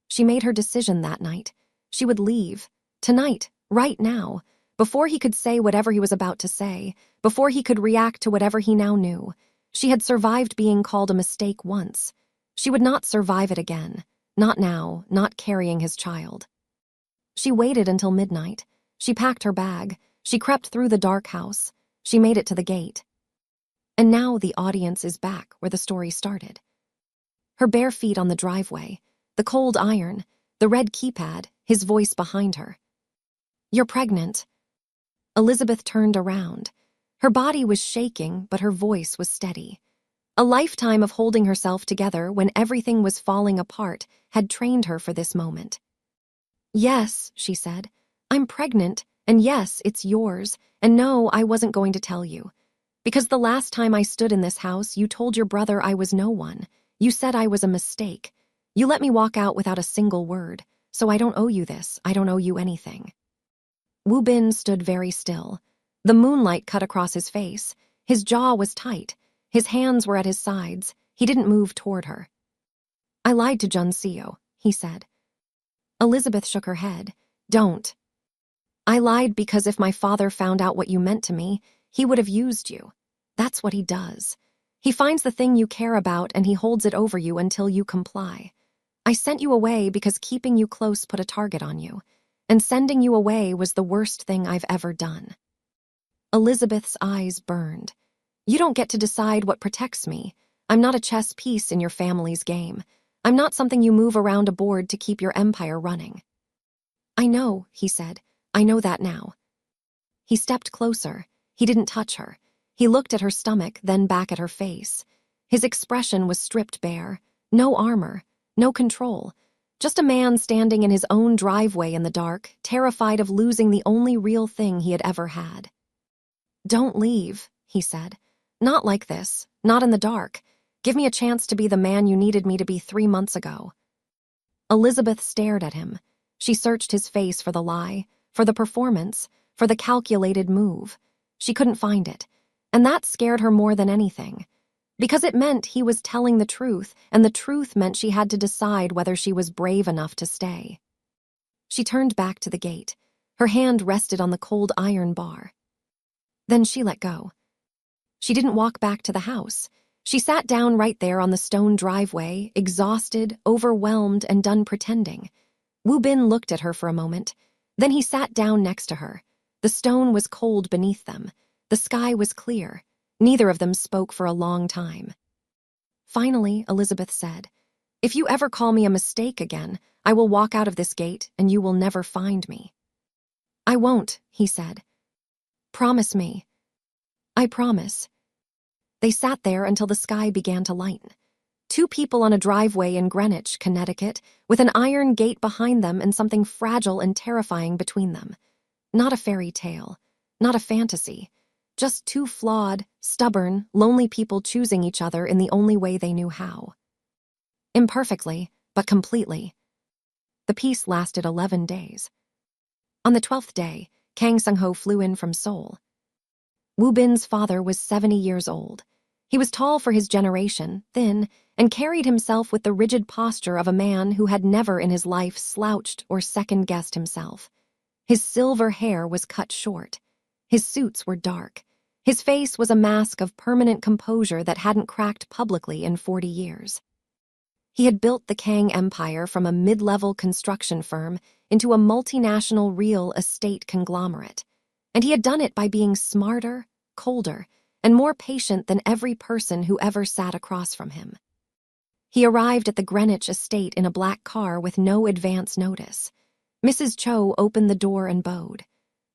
She made her decision that night. She would leave, tonight, right now, before he could say whatever he was about to say, before he could react to whatever he now knew. She had survived being called a mistake once. She would not survive it again, not now, not carrying his child. She waited until midnight. She packed her bag. She crept through the dark house. She made it to the gate. And now the audience is back where the story started. Her bare feet on the driveway, the cold iron, the red keypad, his voice behind her. "You're pregnant." Elizabeth turned around. Her body was shaking, but her voice was steady. A lifetime of holding herself together when everything was falling apart had trained her for this moment. "Yes," she said, "I'm pregnant, and yes, it's yours, and no, I wasn't going to tell you. Because the last time I stood in this house, you told your brother I was no one. You said I was a mistake. You let me walk out without a single word, so I don't owe you this, I don't owe you anything." Woo Bin stood very still. The moonlight cut across his face. His jaw was tight. His hands were at his sides. He didn't move toward her. "I lied to Jun Seo," he said. Elizabeth shook her head. "Don't." "I lied because if my father found out what you meant to me, He would have used you. That's what he does. He finds the thing you care about and he holds it over you until you comply. I sent you away because keeping you close put a target on you, and sending you away was the worst thing I've ever done." Elizabeth's eyes burned. "You don't get to decide what protects me. I'm not a chess piece in your family's game. I'm not something you move around a board to keep your empire running." "I know," he said. "I know that now." He stepped closer. He didn't touch her. He looked at her stomach, then back at her face. His expression was stripped bare. No armor, no control. Just a man standing in his own driveway in the dark, terrified of losing the only real thing he had ever had. "Don't leave," he said. "Not like this. Not in the dark. Give me a chance to be the man you needed me to be 3 months ago." Elizabeth stared at him. She searched his face for the lie, for the performance, for the calculated move. She couldn't find it, and that scared her more than anything. Because it meant he was telling the truth, and the truth meant she had to decide whether she was brave enough to stay. She turned back to the gate. Her hand rested on the cold iron bar. Then she let go. She didn't walk back to the house. She sat down right there on the stone driveway, exhausted, overwhelmed, and done pretending. Wu Bin looked at her for a moment. Then he sat down next to her. The stone was cold beneath them. The sky was clear. Neither of them spoke for a long time. Finally, Elizabeth said, "If you ever call me a mistake again, I will walk out of this gate and you will never find me." "I won't," he said. "Promise me." "I promise." They sat there until the sky began to lighten. Two people on a driveway in Greenwich, Connecticut, with an iron gate behind them and something fragile and terrifying between them. Not a fairy tale, not a fantasy, just two flawed, stubborn, lonely people choosing each other in the only way they knew how. Imperfectly, but completely. The peace lasted 11 days. On the 12th day, Kang Sung-ho flew in from Seoul. Wu Bin's father was 70 years old. He was tall for his generation, thin, and carried himself with the rigid posture of a man who had never in his life slouched or second-guessed himself. His silver hair was cut short. His suits were dark. His face was a mask of permanent composure that hadn't cracked publicly in 40 years. He had built the Kang Empire from a mid-level construction firm into a multinational real estate conglomerate, and he had done it by being smarter, colder, and more patient than every person who ever sat across from him. He arrived at the Greenwich estate in a black car with no advance notice. Mrs. Cho opened the door and bowed.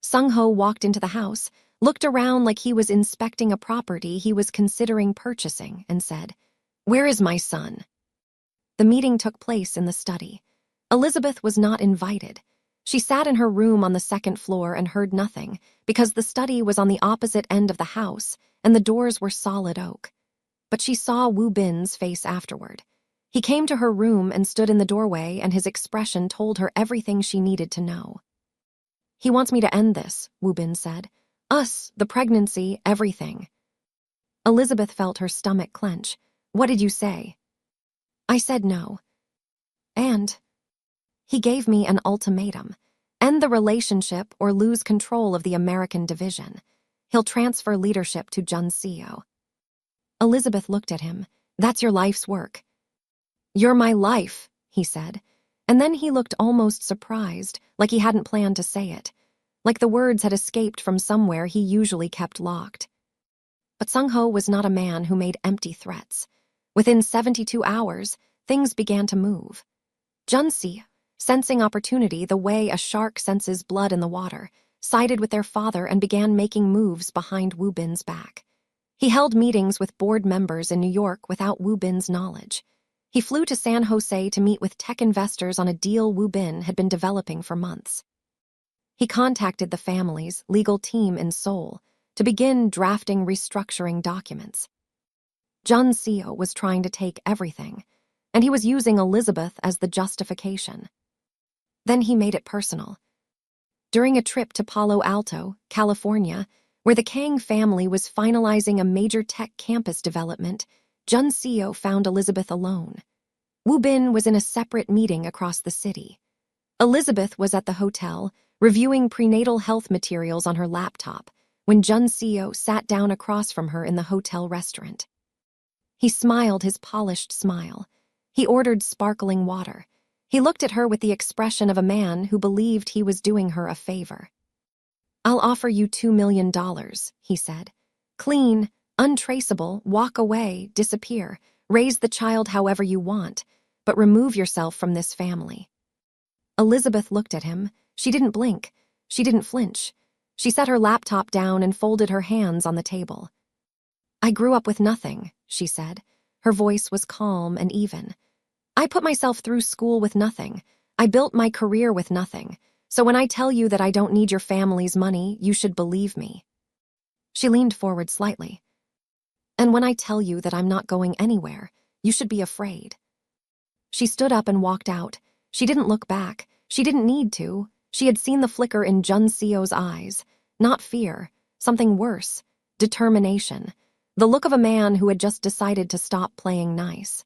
Sung-ho walked into the house, looked around like he was inspecting a property he was considering purchasing, and said, "Where is my son?" The meeting took place in the study. Elizabeth was not invited. She sat in her room on the second floor and heard nothing, because the study was on the opposite end of the house and the doors were solid oak. But she saw Wu Bin's face afterward. He came to her room and stood in the doorway, and his expression told her everything she needed to know. "He wants me to end this," Wu Bin said. "Us, the pregnancy, everything." Elizabeth felt her stomach clench. "What did you say?" "I said no." "And?" "He gave me an ultimatum. End the relationship or lose control of the American division. He'll transfer leadership to Jun Seo." Elizabeth looked at him. "That's your life's work." "You're my life," he said. And then he looked almost surprised, like he hadn't planned to say it, like the words had escaped from somewhere he usually kept locked. But Sung-ho was not a man who made empty threats. Within 72 hours, things began to move. Jun Seo, sensing opportunity the way a shark senses blood in the water, sided with their father and began making moves behind Wu Bin's back. He held meetings with board members in New York without Wu Bin's knowledge. He flew to San Jose to meet with tech investors on a deal Wu Bin had been developing for months. He contacted the family's legal team in Seoul to begin drafting restructuring documents. Jun Seo was trying to take everything, and he was using Elizabeth as the justification. Then he made it personal. During a trip to Palo Alto, California, where the Kang family was finalizing a major tech campus development, Jun Seo found Elizabeth alone. Wu Bin was in a separate meeting across the city. Elizabeth was at the hotel, reviewing prenatal health materials on her laptop, when Junseo sat down across from her in the hotel restaurant. He smiled his polished smile. He ordered sparkling water. He looked at her with the expression of a man who believed he was doing her a favor. "I'll offer you $2 million, he said. "Clean, untraceable, walk away, disappear, raise the child however you want, but remove yourself from this family." Elizabeth looked at him. She didn't blink. She didn't flinch. She set her laptop down and folded her hands on the table. "I grew up with nothing," she said. Her voice was calm and even. "I put myself through school with nothing. I built my career with nothing. So when I tell you that I don't need your family's money, you should believe me." She leaned forward slightly. "And when I tell you that I'm not going anywhere, you should be afraid." She stood up and walked out. She didn't look back. She didn't need to. She had seen the flicker in Junseo's eyes. Not fear. Something worse. Determination. The look of a man who had just decided to stop playing nice.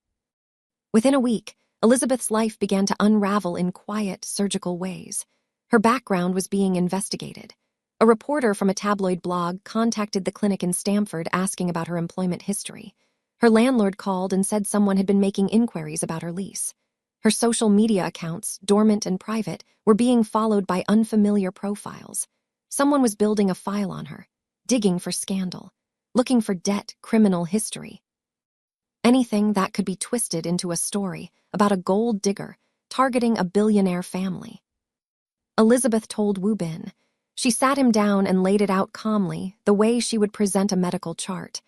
Within a week, Elizabeth's life began to unravel in quiet, surgical ways. Her background was being investigated. A reporter from a tabloid blog contacted the clinic in Stamford asking about her employment history. Her landlord called and said someone had been making inquiries about her lease. Her social media accounts, dormant and private, were being followed by unfamiliar profiles. Someone was building a file on her, digging for scandal, looking for debt, criminal history. Anything that could be twisted into a story about a gold digger targeting a billionaire family. Elizabeth told Wu Bin. She sat him down and laid it out calmly, the way she would present a medical chart.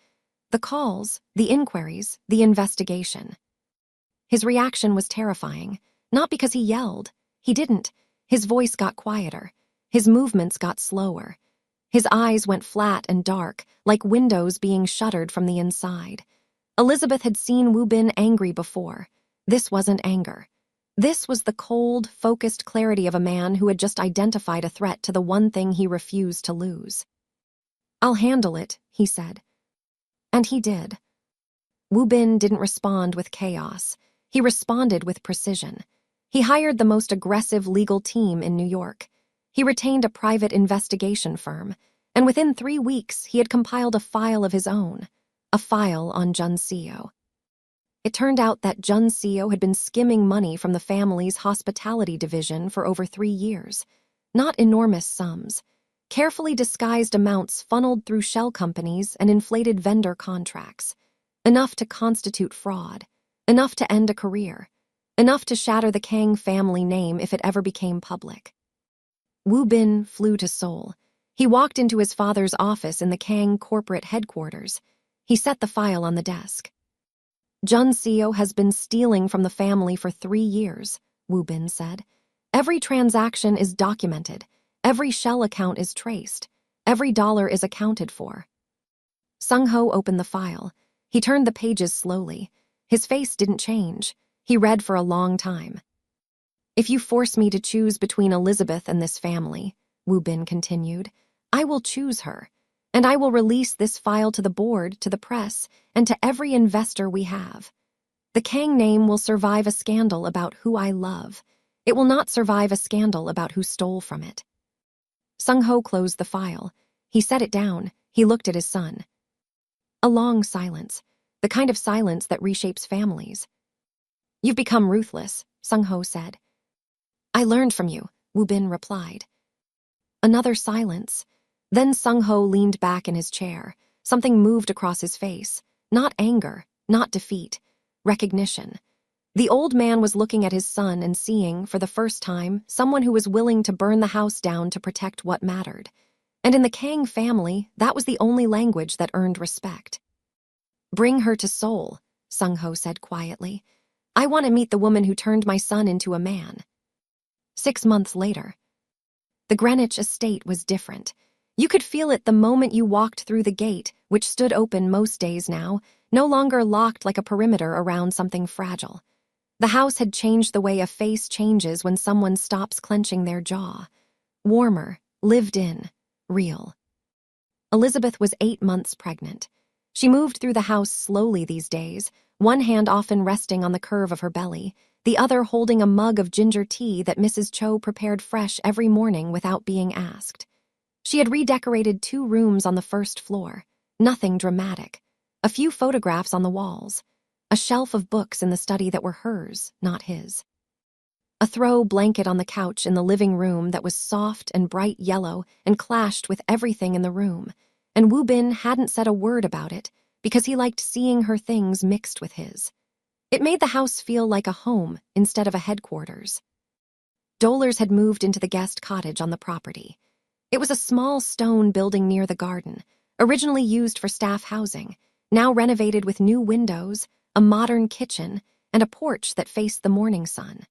The calls, the inquiries, the investigation. His reaction was terrifying, not because he yelled. He didn't. His voice got quieter. His movements got slower. His eyes went flat and dark, like windows being shuttered from the inside. Elizabeth had seen Wu Bin angry before. This wasn't anger. This was the cold, focused clarity of a man who had just identified a threat to the one thing he refused to lose. "I'll handle it," he said. And he did. Wu Bin didn't respond with chaos. He responded with precision. He hired the most aggressive legal team in New York. He retained a private investigation firm, and within 3 weeks he had compiled a file of his own, a file on Junseo. It turned out that Junseo had been skimming money from the family's hospitality division for over 3 years. Not enormous sums. Carefully disguised amounts funneled through shell companies and inflated vendor contracts. Enough to constitute fraud. Enough to end a career. Enough to shatter the Kang family name if it ever became public. Wu Bin flew to Seoul. He walked into his father's office in the Kang corporate headquarters. He set the file on the desk. "Junseo has been stealing from the family for 3 years, Wu Bin said. "Every transaction is documented. Every shell account is traced. Every dollar is accounted for." Sung-ho opened the file. He turned the pages slowly. His face didn't change. He read for a long time. "If you force me to choose between Elizabeth and this family," Wu Bin continued, "I will choose her. And I will release this file to the board, to the press, and to every investor we have. The Kang name will survive a scandal about who I love. It will not survive a scandal about who stole from it." Sung-ho closed the file. He set it down. He looked at his son. A long silence, the kind of silence that reshapes families. "You've become ruthless," Sung-ho said. "I learned from you," Wu Bin replied. Another silence. Then Sung-ho leaned back in his chair. Something moved across his face. Not anger, not defeat. Recognition. The old man was looking at his son and seeing, for the first time, someone who was willing to burn the house down to protect what mattered. And in the Kang family, that was the only language that earned respect. "Bring her to Seoul," Sung-ho said quietly. "I want to meet the woman who turned my son into a man." 6 months later. The Greenwich estate was different. You could feel it the moment you walked through the gate, which stood open most days now, no longer locked like a perimeter around something fragile. The house had changed the way a face changes when someone stops clenching their jaw. Warmer, lived in, real. Elizabeth was 8 months pregnant. She moved through the house slowly these days, one hand often resting on the curve of her belly, the other holding a mug of ginger tea that Mrs. Cho prepared fresh every morning without being asked. She had redecorated 2 rooms on the first floor, nothing dramatic. A few photographs on the walls, a shelf of books in the study that were hers, not his. A throw blanket on the couch in the living room that was soft and bright yellow and clashed with everything in the room, and Wu Bin hadn't said a word about it because he liked seeing her things mixed with his. It made the house feel like a home instead of a headquarters. Dolers had moved into the guest cottage on the property. It was a small stone building near the garden, originally used for staff housing, now renovated with new windows, a modern kitchen, and a porch that faced the morning sun.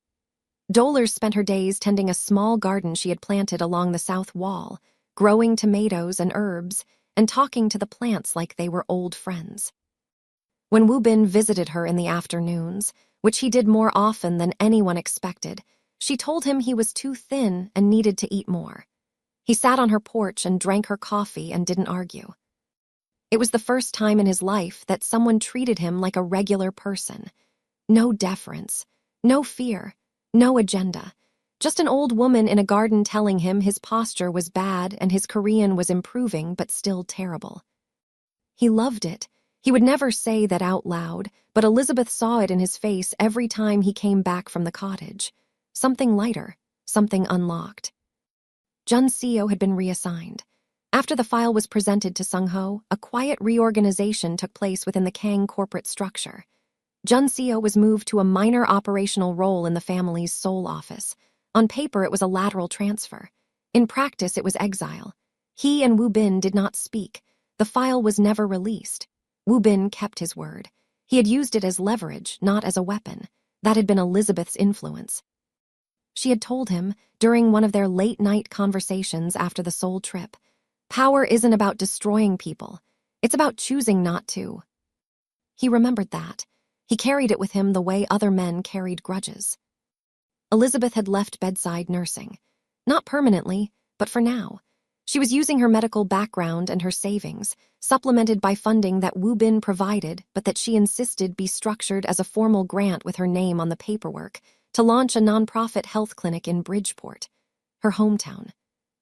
Dolers spent her days tending a small garden she had planted along the south wall, growing tomatoes and herbs, and talking to the plants like they were old friends. When Wu Bin visited her in the afternoons, which he did more often than anyone expected, she told him he was too thin and needed to eat more. He sat on her porch and drank her coffee and didn't argue. It was the first time in his life that someone treated him like a regular person. No deference, no fear, no agenda. Just an old woman in a garden telling him his posture was bad and his Korean was improving but still terrible. He loved it. He would never say that out loud, but Elizabeth saw it in his face every time he came back from the cottage. Something lighter, something unlocked. Jun Seo had been reassigned. After the file was presented to Sung Ho, a quiet reorganization took place within the Kang corporate structure. Jun Seo was moved to a minor operational role in the family's Seoul office. On paper, it was a lateral transfer. In practice, it was exile. He and Wu Bin did not speak. The file was never released. Wu Bin kept his word. He had used it as leverage, not as a weapon. That had been Elizabeth's influence. She had told him, during one of their late-night conversations after the Seoul trip, power isn't about destroying people. It's about choosing not to. He remembered that. He carried it with him the way other men carried grudges. Elizabeth had left bedside nursing. Not permanently, but for now. She was using her medical background and her savings, supplemented by funding that Wu Bin provided but that she insisted be structured as a formal grant with her name on the paperwork, to launch a nonprofit health clinic in Bridgeport, her hometown,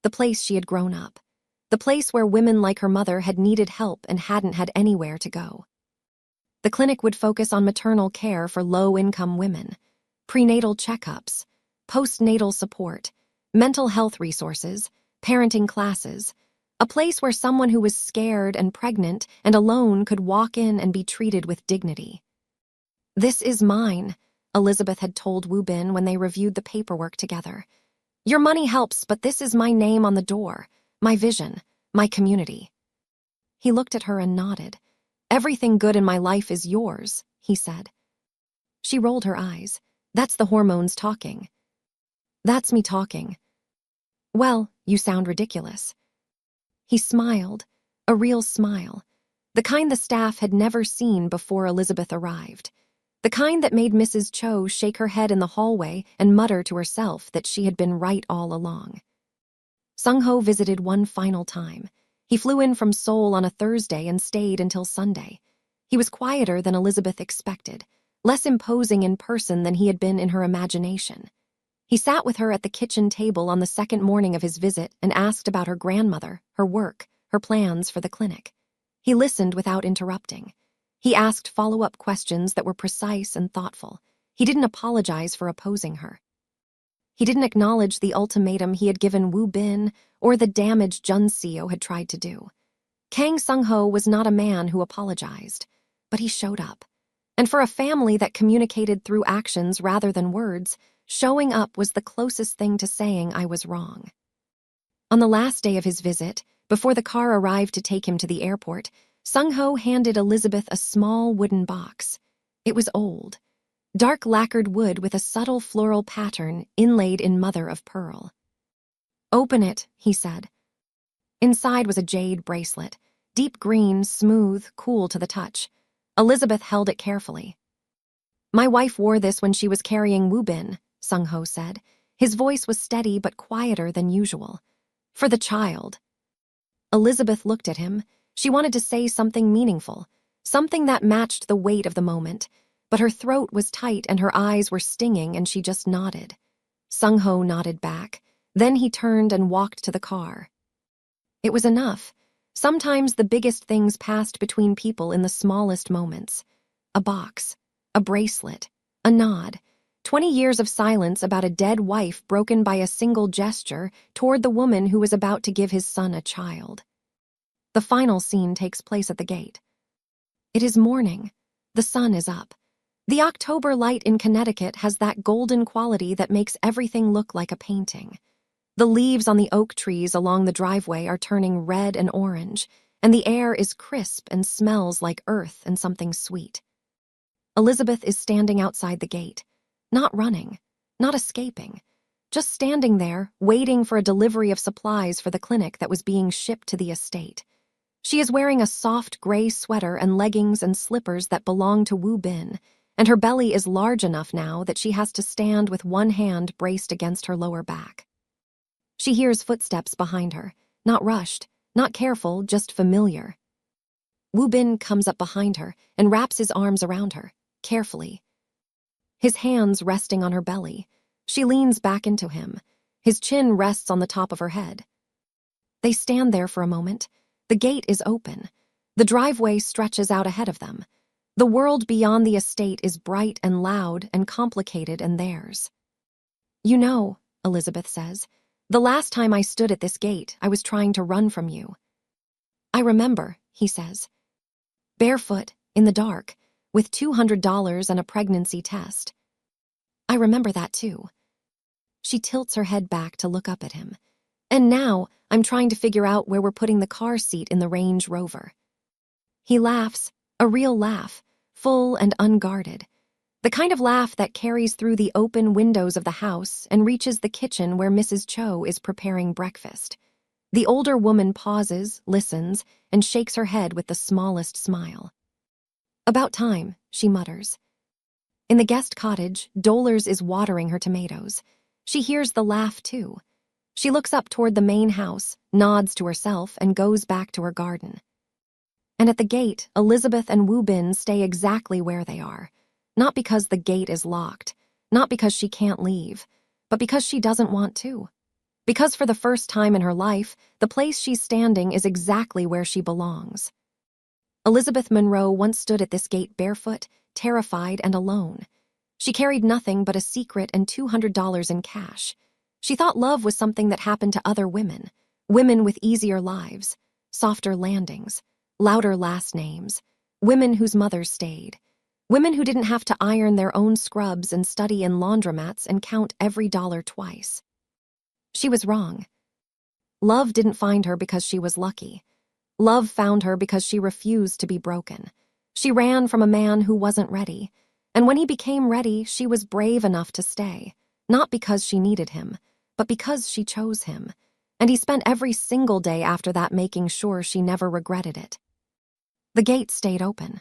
the place she had grown up, the place where women like her mother had needed help and hadn't had anywhere to go. The clinic would focus on maternal care for low-income women, prenatal checkups, postnatal support, mental health resources, parenting classes, a place where someone who was scared and pregnant and alone could walk in and be treated with dignity. "This is mine," Elizabeth had told Wu Bin when they reviewed the paperwork together. "Your money helps, but this is my name on the door, my vision, my community." He looked at her and nodded. "Everything good in my life is yours," he said. She rolled her eyes. "That's the hormones talking." "That's me talking." "Well, you sound ridiculous." He smiled, a real smile, the kind the staff had never seen before Elizabeth arrived. The kind that made Mrs. Cho shake her head in the hallway and mutter to herself that she had been right all along. Sung Ho visited one final time. He flew in from Seoul on a Thursday and stayed until Sunday. He was quieter than Elizabeth expected, less imposing in person than he had been in her imagination. He sat with her at the kitchen table on the second morning of his visit and asked about her grandmother, her work, her plans for the clinic. He listened without interrupting. He asked follow-up questions that were precise and thoughtful. He didn't apologize for opposing her. He didn't acknowledge the ultimatum he had given Wu Bin or the damage Jun Seo had tried to do. Kang Sung-ho was not a man who apologized, but he showed up. And for a family that communicated through actions rather than words, showing up was the closest thing to saying I was wrong. On the last day of his visit, before the car arrived to take him to the airport, Sung-ho handed Elizabeth a small wooden box. It was old, dark lacquered wood with a subtle floral pattern inlaid in mother of pearl. "Open it," he said. Inside was a jade bracelet, deep green, smooth, cool to the touch. Elizabeth held it carefully. "My wife wore this when she was carrying Wu Bin," Sung-ho said. His voice was steady but quieter than usual. "For the child." Elizabeth looked at him. She wanted to say something meaningful, something that matched the weight of the moment, but her throat was tight and her eyes were stinging and she just nodded. Sung-ho nodded back. Then he turned and walked to the car. It was enough. Sometimes the biggest things passed between people in the smallest moments. A box, a bracelet, a nod. 20 years of silence about a dead wife broken by a single gesture toward the woman who was about to give his son a child. The final scene takes place at the gate. It is morning. The sun is up. The October light in Connecticut has that golden quality that makes everything look like a painting. The leaves on the oak trees along the driveway are turning red and orange, and the air is crisp and smells like earth and something sweet. Elizabeth is standing outside the gate, not running, not escaping, just standing there, waiting for a delivery of supplies for the clinic that was being shipped to the estate. She is wearing a soft gray sweater and leggings and slippers that belong to Wu Bin, and her belly is large enough now that she has to stand with one hand braced against her lower back. She hears footsteps behind her, not rushed, not careful, just familiar. Wu Bin comes up behind her and wraps his arms around her, carefully. His hands resting on her belly. She leans back into him. His chin rests on the top of her head. They stand there for a moment. The gate is open. The driveway stretches out ahead of them. The world beyond the estate is bright and loud and complicated and theirs. "You know," Elizabeth says, "the last time I stood at this gate, I was trying to run from you." "I remember," he says. "Barefoot, in the dark, with $200 and a pregnancy test." "I remember that too." She tilts her head back to look up at him. "And now, I'm trying to figure out where we're putting the car seat in the Range Rover." He laughs, a real laugh, full and unguarded. The kind of laugh that carries through the open windows of the house and reaches the kitchen where Mrs. Cho is preparing breakfast. The older woman pauses, listens, and shakes her head with the smallest smile. "About time," she mutters. In the guest cottage, Dolores is watering her tomatoes. She hears the laugh, too. She looks up toward the main house, nods to herself, and goes back to her garden. And at the gate, Elizabeth and Wu Bin stay exactly where they are. Not because the gate is locked, not because she can't leave, but because she doesn't want to. Because for the first time in her life, the place she's standing is exactly where she belongs. Elizabeth Monroe once stood at this gate barefoot, terrified, and alone. She carried nothing but a secret and $200 in cash. She thought love was something that happened to other women, women with easier lives, softer landings, louder last names, women whose mothers stayed, women who didn't have to iron their own scrubs and study in laundromats and count every dollar twice. She was wrong. Love didn't find her because she was lucky. Love found her because she refused to be broken. She ran from a man who wasn't ready, and when he became ready, she was brave enough to stay, not because she needed him, but because she chose him, and he spent every single day after that making sure she never regretted it. The gate stayed open.